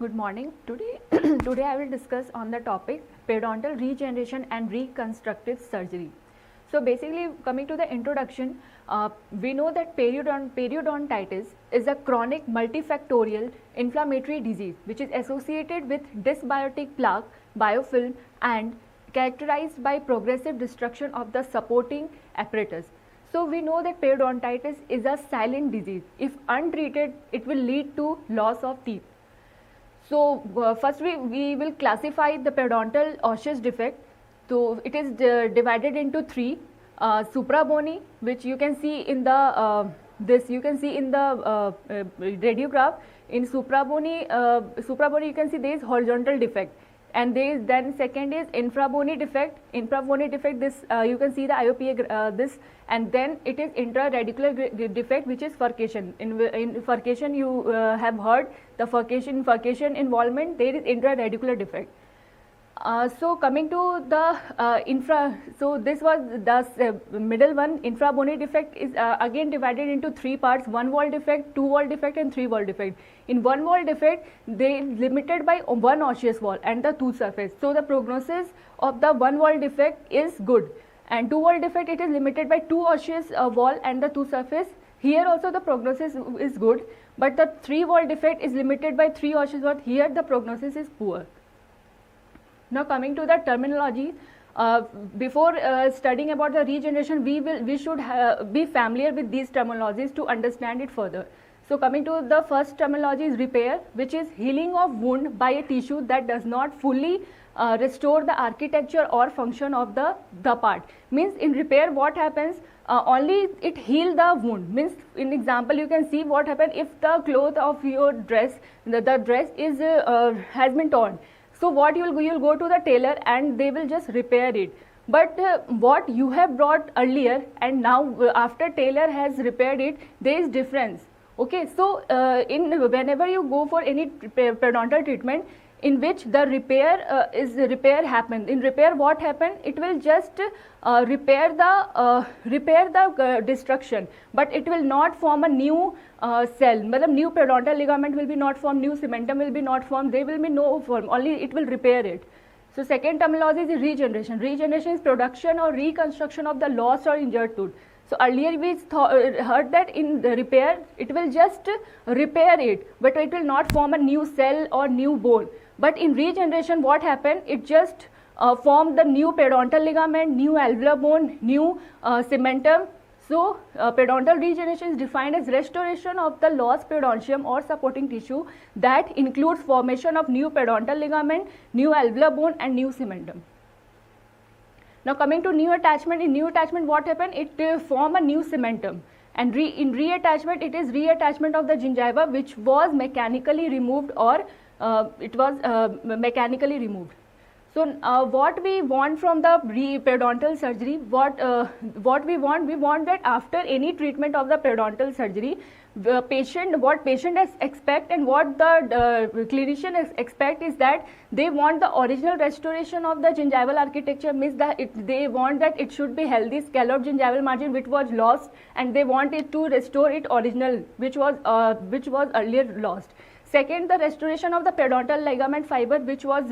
Good morning. Today, today I will discuss on the topic periodontal regeneration and reconstructive surgery. So basically, coming to the introduction, we know that periodontitis is a chronic multifactorial inflammatory disease which is associated with dysbiotic plaque, biofilm, and characterized by progressive destruction of the supporting apparatus. So we know that periodontitis is a silent disease. If untreated, it will lead to loss of teeth. So first we will classify the periodontal osseous defect. So it is divided into three: suprabony, which you can see in the radiograph. In suprabony you can see there is horizontal defect, and then second is infrabony defect. Infrabony defect, this you can see the IOPA this, and then it is intraradicular defect, which is furcation. In furcation you have heard the furcation involvement. There is intraradicular defect. So coming to the so this was the middle one. Infrabony defect is again divided into three parts: one wall defect, two wall defect, and three wall defect. In one wall defect, they limited by one osseous wall and the tooth surface. So the prognosis of the one wall defect is good, and two wall defect, it is limited by two osseous wall and the tooth surface. Here also the prognosis is good, but the three wall defect is limited by three osseous wall. Here the prognosis is poor. Now coming to the terminology, before studying about the regeneration, we should be familiar with these terminologies to understand it further. So coming to the first terminology is repair, which is healing of wound by a tissue that does not fully restore the architecture or function of the part. Means in repair what happens, only it heal the wound. Means in example you can see what happen if the cloth of your dress, the dress is has been torn. So what you'll go to the tailor and they will just repair it. But what you have brought earlier and now after tailor has repaired it, there is difference. Okay, so whenever you go for any periodontal treatment in which the repair happens, in repair what happens, it will just repair the destruction, but it will not form a new cell. New periodontal ligament will be not formed, new cementum will be not formed, there will be no form, only it will repair it. So second terminology is regeneration. Regeneration is production or reconstruction of the lost or injured tooth. So earlier we heard that in the repair it will just repair it, but it will not form a new cell or new bone. But in regeneration what happened, it just formed the new periodontal ligament, new alveolar bone, new cementum. So periodontal regeneration is defined as restoration of the lost periodontium or supporting tissue that includes formation of new periodontal ligament, new alveolar bone, and new cementum. Now coming to new attachment, in new attachment what happened, it form a new cementum, and in reattachment it is reattachment of the gingiva which was mechanically removed or mechanically removed. So what we want from the periodontal surgery, what we want that after any treatment of the periodontal surgery, what patient expect and what the clinician expect is that they want the original restoration of the gingival architecture. Means that they want that it should be healthy scalloped gingival margin which was lost, and they want it to restore it original which was earlier lost. Second, the restoration of the periodontal ligament fiber which was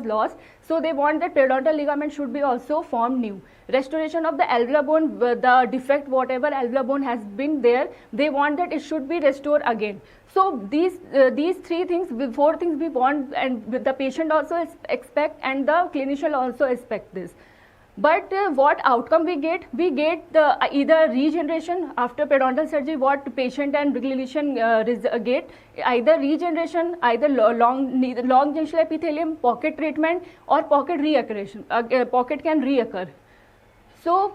lost. So they want that periodontal ligament should be also formed new. Restoration of the alveolar bone, the defect whatever alveolar bone has been there, they want that it should be restored again. So these three things, four things we want, and the patient also expect and the clinician also expect this. But what outcome we get? We get the either regeneration after periodontal surgery, what patient and clinician get, either regeneration, either long gingval epithelium, pocket treatment, or pocket reoccurration. Pocket can reoccur. So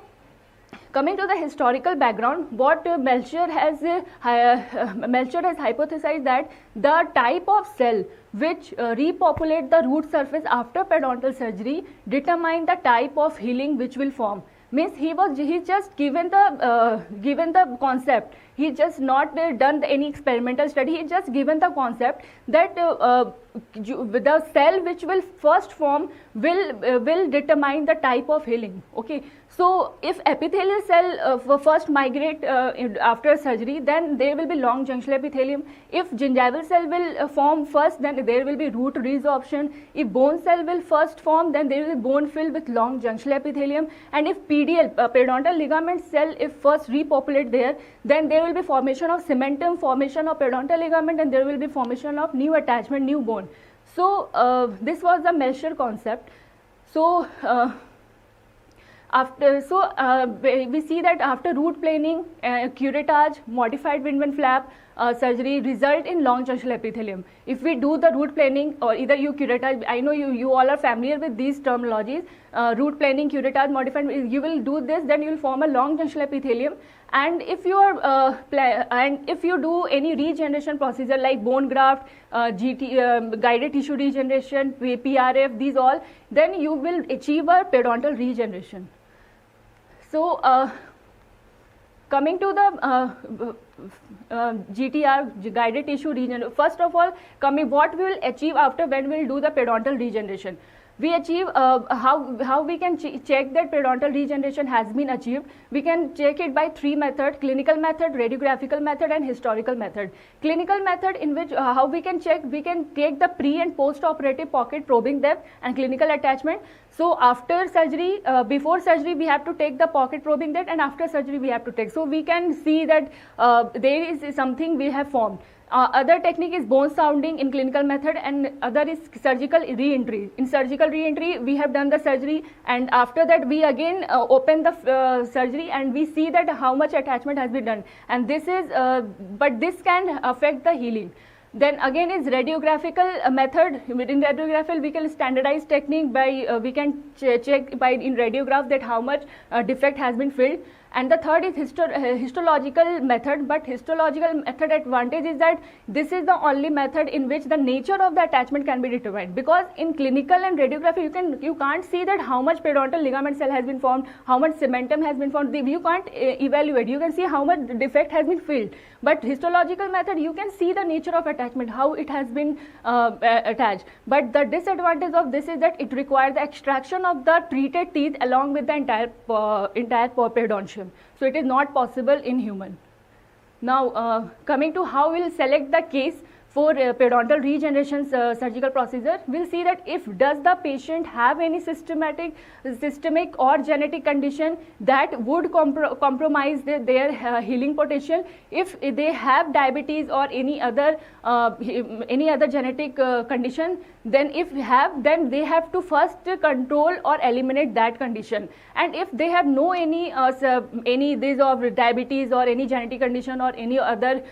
coming to the historical background, what Melcher has hypothesized that the type of cell which repopulate the root surface after periodontal surgery determine the type of healing which will form. Means he's just given the concept. He just not done any experimental study. He just given the concept that the cell which will first form will determine the type of healing. Okay, so if epithelial cell first migrate after surgery, then there will be long junctional epithelium. If gingival cell will form first, then there will be root resorption. If bone cell will first form, then there will be bone filled with long junctional epithelium. And if PDL, periodontal ligament cell, if first repopulate there, then there will be formation of cementum, formation of periodontal ligament, and there will be formation of new attachment, new bone. So this was the Melcher concept. So we see that after root planing, curettage, modified Windman flap surgery result in long junctional epithelium. If we do the root planing or either curettage, I know you all are familiar with these terminologies, root planing, curettage, modified, you will do this, then you will form a long junctional epithelium. And if you are if you do any regeneration procedure like bone graft, guided tissue regeneration, PRF, these all, then you will achieve a periodontal regeneration. So coming to the GTR, guided tissue regeneration. First of all, what we will achieve after when we will do the periodontal regeneration. We achieve how we can check that periodontal regeneration has been achieved. We can check it by 3 methods: clinical method, radiographical method, and historical method. Clinical method, in which how we can check, we can take the pre and post operative pocket probing depth and clinical attachment. So after surgery, before surgery we have to take the pocket probing depth, and after surgery we have to take. So we can see that there is something we have formed. Other technique is bone sounding in clinical method, and other is surgical re-entry. In surgical re-entry, we have done the surgery, and after that we again open the surgery and we see that how much attachment has been done. And this is, but this can affect the healing. Then again is radiographical method. In radiographical, we can standardize technique by we can check by in radiograph that how much defect has been filled. And the third is histological method. But histological method advantage is that this is the only method in which the nature of the attachment can be determined. Because in clinical and radiography, you can't see that how much periodontal ligament cell has been formed, how much cementum has been formed. You can't evaluate. You can see how much defect has been filled. But histological method, you can see the nature of attachment, how it has been attached. But the disadvantage of this is that it requires the extraction of the treated teeth along with the entire periodontium. So it is not possible in human. Now coming to how we will select the case for periodontal regeneration surgical procedure, we'll see that if does the patient have any systemic or genetic condition that would compromise their healing potential. If they have diabetes or any other genetic condition, then then they have to first control or eliminate that condition. And if they have no any this of diabetes or any genetic condition or any other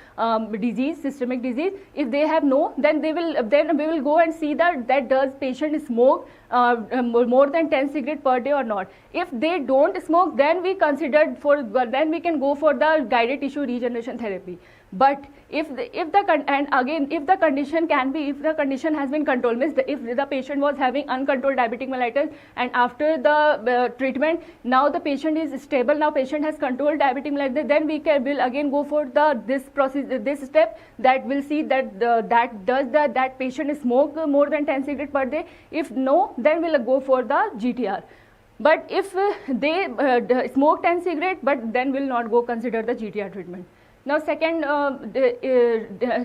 disease, systemic disease, if they have no, then we will go and see that does patient smoke more than 10 cigarettes per day or not. If they don't smoke, then we can go for the guided tissue regeneration therapy. But if the condition has been controlled, means if the patient was having uncontrolled diabetic mellitus and after the treatment, now the patient is stable, now patient has controlled diabetic mellitus, then will again go for this step that will see that that patient smoke more than 10 cigarettes per day. If no, then we'll go for the GTR. But if they smoke 10 cigarettes, but then will not go consider the GTR treatment. Now second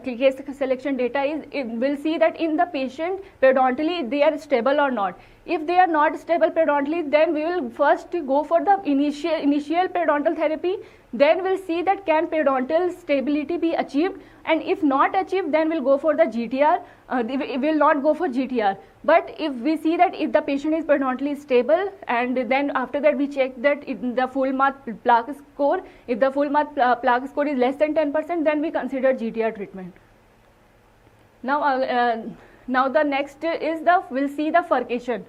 case selection data is, we'll see that in the patient periodontally they are stable or not. If they are not stable periodontally, then we will first go for the initial periodontal therapy. Then we'll see that can periodontal stability be achieved, and if not achieved, then we'll go for the GTR. We will not go for GTR. But if we see that if the patient is periodontally stable, and then after that we check that the full mouth plaque score, if the full mouth plaque score is less than 10%, then we consider GTR treatment. Now the next is we'll see the furcation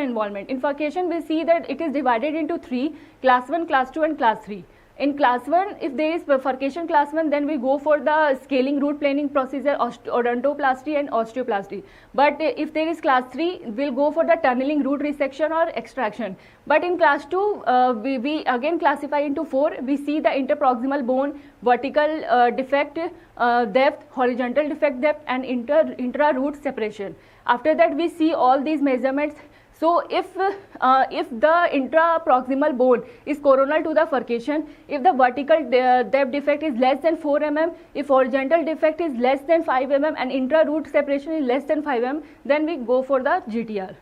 involvement. In furcation, we see that it is divided into 3: class 1, class 2 and class 3. In class 1, if there is bifurcation class 1, then we go for the scaling root planing procedure, odontoplasty and osteoplasty. But if there is class 3, we'll go for the tunneling root resection or extraction. But in class 2, we again classify into 4. We see the interproximal bone, vertical defect depth, horizontal defect depth, and intra-root separation. After that, we see all these measurements. So if the intraproximal bone is coronal to the furcation, if the vertical depth defect is less than 4 mm, if horizontal defect is less than 5 mm and intra-root separation is less than 5 mm, then we go for the GTR.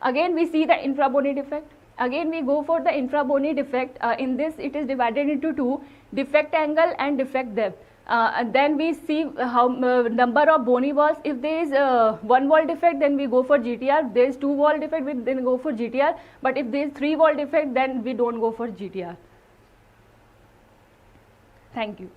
Again we see the infrabony defect. Again we go for the infrabony defect. In this it is divided into 2, defect angle and defect depth. And then we see how number of bony walls. If there is 1 wall defect, then we go for GTR. There is 2 wall defect, we then go for GTR. But if there is 3 wall defect, then we don't go for GTR. Thank you.